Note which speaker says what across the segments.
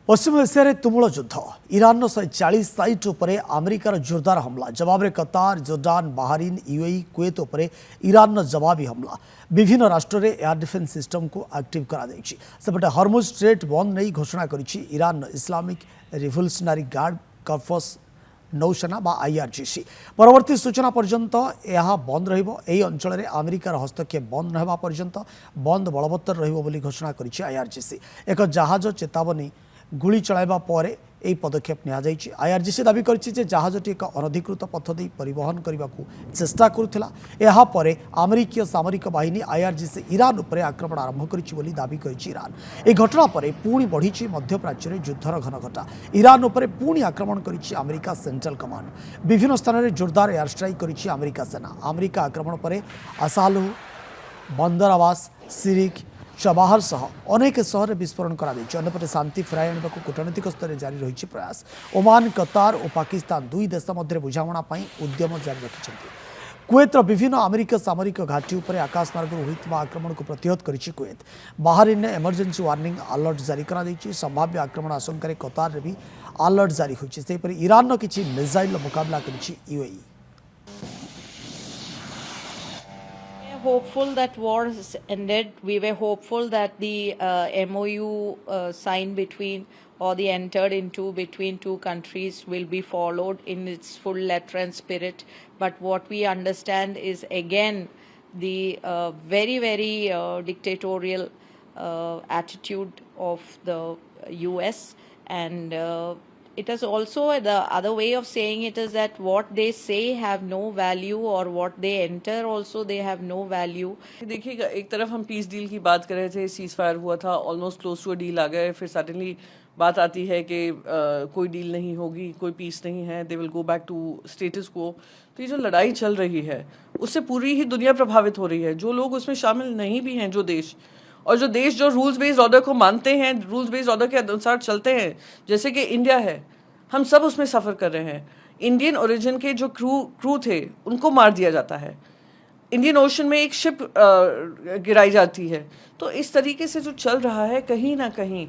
Speaker 1: पश्चिम Asia तुमुल युद्ध Iran 140 site उपरे अमेरिकार जोरदार हमला जवाब में कतार जोर्डान बाहरीन यूएई कुवैत उपरे ईरान जवाबी हमला विभिन्न राष्ट्र में एयर डिफेन्स सिस्टम को एक्टिव करापटे हरमुज स्ट्रेट बंद नहीं घोषणा करी ईरान इस्लामिक रिवोल्यूशनरी गार्ड कर्प्स नौसेना बा आईआरजीसी परवर्ती सूचना पर्यंत यह बंद रही अंचल में अमेरिकार हस्तक्षेप बंद नवा पर्यंत बंद बलवत्तर रही घोषणा करी आईआरजीसी एक जहाज चेतावनी गुली चलाइबा पर यह पदक्षेप नि आईआरजीसी दावी करिछि जे जहाजटी एक अनधिकृत पथ दे परिवहन करने को चेष्टा करुथिला एहा परे अमेरिकीय सामरिक बाहिनी आईआरजीसी ईरान उपरे आक्रमण आरंभ करिछि बोली दावी करिछि ईरान ए घटना पर पुणी बढ़ी मध्यप्राच्य में युद्धर घनघटा ईरान उपरे पुणी आक्रमण करिछि अमेरिका सेंट्रल कमांड विभिन्न स्थान में जोरदार एयर स्ट्राइक करिछि अमेरिका सेना अमेरिका आक्रमण पर आसालू बंदर आवास सिरिक चबाहर सह अनेक सहर विस्फोरण करपटे शांति फेराई आने को कूटनीतिक स्तर में जारी रही प्रयास ओमान कतार और पाकिस्तान दुई देश मध्य बुझाणा उद्यम जारी रखिंट कुवैतर विभिन्न अमेरिका सामरिक घाटी पर आकाशमार्ग होता आक्रमण को प्रतिहत करिछि कुवैत बाहरीन ने इमरजेंसी वार्निंग अलर्ट जारी कर संभाव्य आक्रमण आशंक कतार भी अलर्ट जारी होती ईरान किसी मिसाइल मुकाबला करिछि UAE
Speaker 2: hopeful that war has ended. We were hopeful that the MOU signed between or the entered into between two countries will be followed in its full letter and spirit. But what we understand is again the very dictatorial attitude of the US and it is also the other way of saying it is that what they say have no value or what they enter also they have no value.
Speaker 3: देखिएगा एक तरफ हम peace deal की बात कर रहे थे cease fire हुआ था almost close to a deal आ गए फिर सडनली बात आती है कि कोई डील नहीं होगी कोई पीस नहीं है they will go back to status quo. तो ये जो लड़ाई चल रही है उससे पूरी ही दुनिया प्रभावित हो रही है जो लोग उसमें शामिल नहीं भी हैं जो देश और जो देश जो रूल्स बेस्ड ऑर्डर को मानते हैं रूल्स बेस्ड ऑर्डर के अनुसार चलते हैं जैसे कि इंडिया है हम सब उसमें सफ़र कर रहे हैं। इंडियन ओरिजिन के जो क्रू थे उनको मार दिया जाता है इंडियन ओशन में एक शिप गिराई जाती है। तो इस तरीके से जो चल रहा है कहीं ना कहीं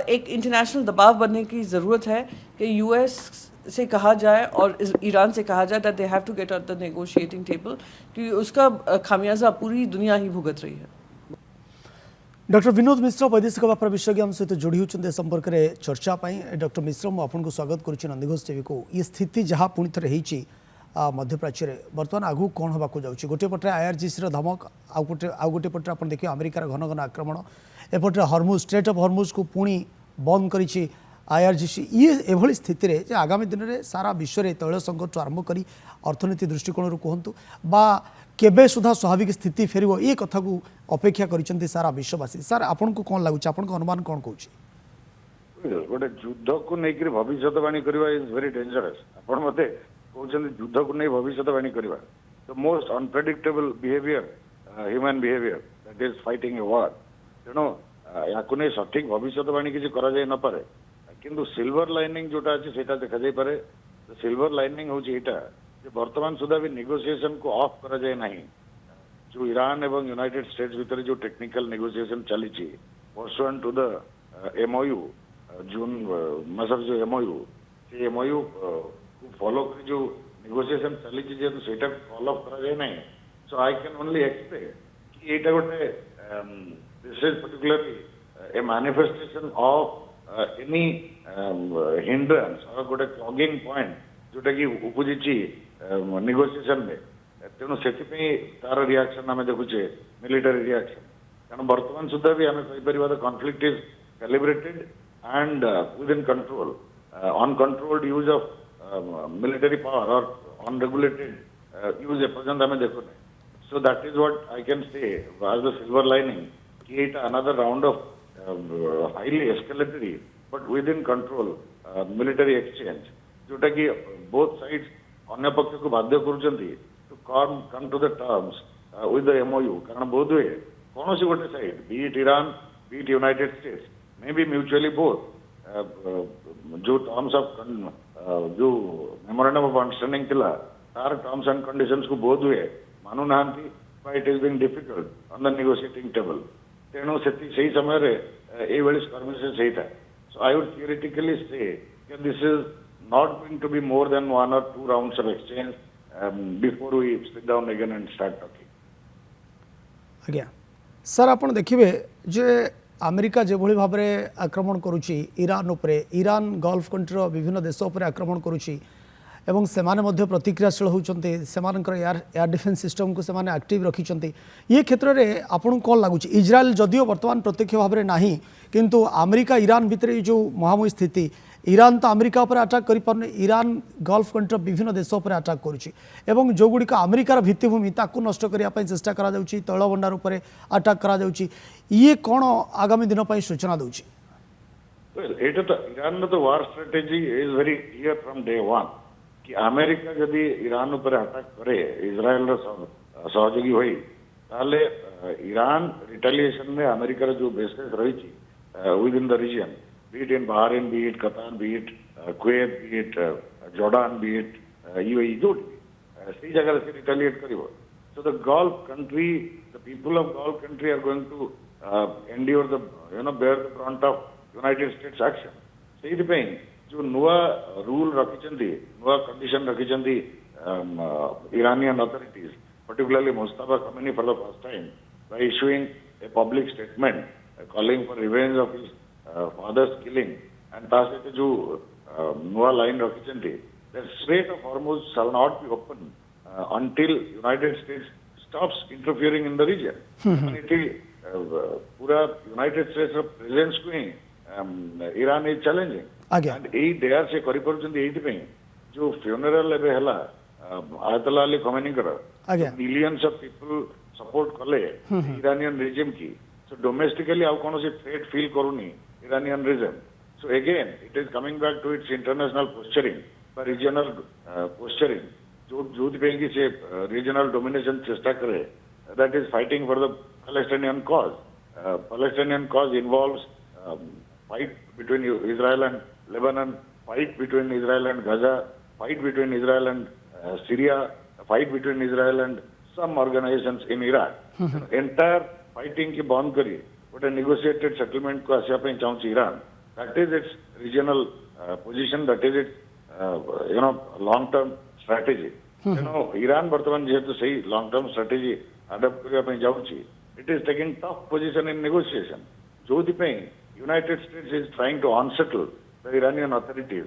Speaker 3: एक इंटरनेशनल दबाव बनने की ज़रूरत है कि यूएस से कहा जाए और ईरान से कहा जाए that they have to get at the negotiating table क्योंकि उसका खामियाजा पूरी दुनिया ही भुगत रही है।
Speaker 1: डॉक्टर विनोद मिश्र वैदेशिक व्यापार विशेषज्ञ हम सहित जोड़ी होते संपर्क में चर्चा डॉक्टर मिश्र मुझे स्वागत करुच्ची नंदीघोष टीवी को ये स्थिति जहाँ पुणी थे मध्यप्राच्य में बर्तमान आगू कौन होगा जाऊँगी गोटे पटे आईआरजीसी धमक आउ गोटे पटे आप देखिए अमेरिकार घन घन आक्रमण एपटे हरमुज स्ट्रेट ऑफ हरमुज को पुणी बंद करी आईआरजीसी ये एभली स्थिति रे आगामी दिन में सारा विश्व में तैल संकट आरंभ कर अर्थनीति दृष्टिकोण कहतु बा केबे सुधा स्वाभाविक स्थिति फेर ये कथा को अपेक्षा कर सारा विश्ववासी सर आपन को कौन लगुच आप अनुमान कौन कौन
Speaker 4: गोटे युद्ध को लेकर भविष्यवाणी करवा इज वेरी डेंजरस आप मत कहते युद्ध को नहीं भविष्यवाणी करवा the most unpredictable behaviour human behaviour that is fighting a war तेणु या सठिक भविष्यवाणी किसी करा जाए न पारे किंतु सिल्वर लाइनिंग जोटा अच्छे से देखा जाए पारे सिल्वर लाइनिंग हूँ यहाँ वर्तमान सुधा भी नेगोशिएशन को ऑफ करा जाए नहीं जो ईरान एवं यूनाइटेड स्टेट्स भीतर जो टेक्निकल नेगोशिएशन चली पर्सुएंट टू द एमओयू जून मास जो एमओयू से एमओयू को फॉलो कर जो नेगोशिएशन चली जेहेतु से फॉलो ऑफ करा जाए नहीं सो आई कैन ओनली एक्सपेक्ट कि यहाँ गोटे this is particularly A manifestation of any hindrance और गोटे क्लॉगिंग पॉइंट जोटा कि उपजी नेगोशिएशन में तेणु से तार रिएक्शन आम देखुचे मिलिटरी रिएक्शन कारण बर्तमान सुधा भी आम कहीपर conflict is calibrated and within control uncontrolled use of military power और अनरेगुलेटेड यूज एपर्यंत आम देखुने so that is what I can say as the silver lining कि एटा another round of highly escalatory but within control military exchange जोटा कि both sides अन्य पक्ष को बाध्य to come to the terms with the MOU कारण बोध हुए कौन सी गोटे side B it Iran B it United states may be mutually both जो टर्म्स ऑफ जो मेमोरेंडम ऑफ अंडरस्टैंडिंग थिला तार टर्म्स एंड कंडीशंस को बोध हुए मानु ना it is being difficult on the negotiating table तेणु से समय ये स्कर्मिशेस होता है So I would theoretically say that this is not going to be more than 1 or 2 rounds of exchange before we sit down again and start talking.
Speaker 1: आज्ञा sir आप देखिए जे America जो भाव में आक्रमण करुच्ची ईरान उपरे ईरान गल्फ कंट्रीर विभिन्न देश उपर आक्रमण करुच्ची एवं सेमाने मध्य प्रतिक्रियाशील होउचंती सेमानकर एयर डिफेन्स सिस्टम को सेमाने एक्टिव रखिंट ये क्षेत्र में आपन कौन लगुच इज्राएल जदियो वर्तमान प्रत्यक्ष भाव में नहीं किंतु अमेरिका ईरान भितर जो महामयी स्थिति ईरान तो अमेरिका पर अटैक कर पारे ईरान गल्फ कंट्रीर विभिन्न देश उपर अटैक करुच्ची एवं जो गुड़िक अमेरिकार भित्तिभूमि ताकू नष्ट करने चेष्टा करा जाउची तैल भंडार उपर अटैक करा जाउची ये कौन आगामी दिन पर सूचना दूची
Speaker 4: ईरान तो war strategy is very clear from day one कि अमेरिका जदि ईरान उपर अटैक करे इज्राएल सहयोगी होई ताले ईरान रिटेलिएशन में अमेरिकार जो बेसेस रही within the region be it in Bahrain, be it Qatar, be it Kuwait, be it Jordan, be it UAE, see जगह से retaliate करिवो. So the Gulf country, the people of Gulf country are going to endure the bear the brunt of United States action. से इधर पे जो नुआ rule रखिचंदी, नुआ condition रखिचंदी Iranian authorities, particularly Mustafa Khamenei for the first time by issuing a public statement calling for revenge of his father's killing and तासे जो नुआ line रखिचंदी the Strait of Hormuz shall not be open until United States stops interfering in the region. पूरा United States presence को ही Iran is challenging. And यही dare से करी पड़चंदी यही पे जो funeral लेबे हला आयतुल्लाह अली ख़मेनी करा millions of people support कले Iranian regime की. So domestically आउ कौन सी threat feel करूनी Iranian regime. So again, it is coming back to its international posturing, by regional posturing. जो दिपेंगी से regional domination चेष्टा करे, that is fighting for the Palestinian cause. Palestinian cause involves fight between Israel and Lebanon, fight between Israel and Gaza, fight between Israel and Syria, fight between Israel and some organizations in Iraq. Entire fighting की बंद करी. But a negotiated settlement को आसिया पे चाहूँ Iran. That is its regional position. That is its long-term strategy. Iran वर्तमान जेहेतु सही long-term strategy adopt करिया पे जाऊँ it is taking tough position in negotiation. जो दिपे United States is trying to unsettle the Iranian authorities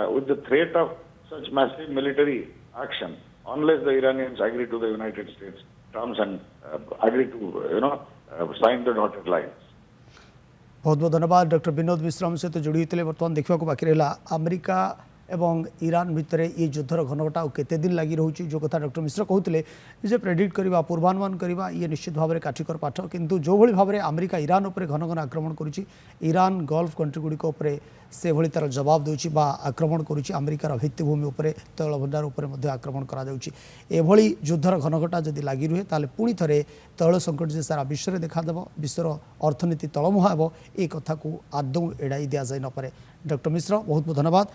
Speaker 4: with the threat of such massive military action unless the Iranians agree to the United States terms and agree to sign the dotted lines.
Speaker 1: बहुत बहुत धन्यवाद doctor Vinod मिश्र सहित जोड़ी होते बर्तमान देखा बाकी रहा अमेरिका एवं ईरान भितर ये युद्धर घनघटा केते दिन लगी रोचे जो कथा डॉक्टर मिश्र कहते जे प्रेडिक्ट करवा पूर्वानुमान करवा ये निश्चित भाव में काठिकर पाठ किंतु जो भली भाव में अमेरिका ईरान उपर घन घन आक्रमण करुच्ची ईरान गल्फ कंट्री गुड़िक से भली तार जवाब दूची बा आक्रमण करुच्ची अमेरिकार भित्तिभूमि उपर तैल भंडार उपर आक्रमण करा युद्धर घनघटा जदि लगी रुहे ताले पुणी थे तैल संकट जे सारा विश्व में देखादेव विश्वर अर्थनीति तलमुहा हे एक कथा को आदौ एड़ाई दि जाए नपे डॉक्टर मिश्र बहुत बहुत धन्यवाद।